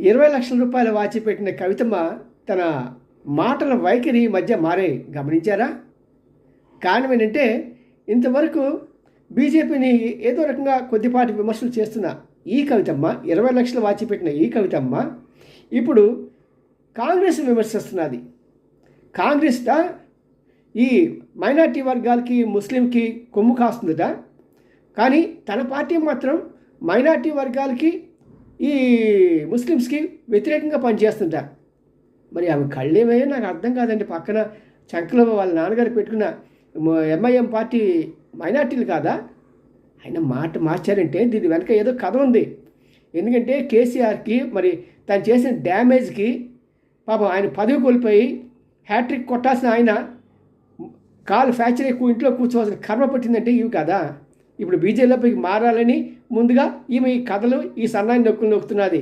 20 లక్షల రూపాయలు వాచి పెట్టిన కవితమ్మ తన మాటల వైఖరి మధ్య మారే గమనించారా? కారణం ఏంటంటే, ఇంతవరకు బీజేపీని ఏదో రకంగా కొద్దిపాటి విమర్శలు చేస్తున్న ఈ కవితమ్మ, 20 లక్షలు వాచి పెట్టిన ఈ కవితమ్మ ఇప్పుడు కాంగ్రెస్ విమర్శిస్తున్నది. కాంగ్రెస్ ఈ మైనార్టీ వర్గాలకి, ముస్లింకి కొమ్ము కాస్తుందట. కానీ తన పార్టీ మాత్రం మైనార్టీ వర్గాలకి, ఈ ముస్లిమ్స్కి వ్యతిరేకంగా పనిచేస్తుంట. మరి ఆమె కళ్ళేమయ్యో నాకు అర్థం కాదండి. పక్కన చంకలో వాళ్ళ నాన్నగారు పెట్టుకున్న ఎంఐఎం పార్టీ మైనార్టీలు కాదా? ఆయన మాట మార్చారంటే దీని వెనక ఏదో కథ ఉంది. ఎందుకంటే కేసీఆర్కి మరి తను చేసిన డ్యామేజ్కి పాపం ఆయన పదవి కోల్పోయి హ్యాట్రిక్ కొట్టాల్సిన ఆయన కాలు ఫ్రాక్చర్ ఎక్కువ ఇంట్లో కూర్చోవాల్సిన కర్మ పట్టిందంటే ఇవి కదా. ఇప్పుడు బీజేపీకి మారాలని ముందుగా ఈమె ఈ కథలు, ఈ సన్నాయి నొక్కులు నొక్కుతున్నది.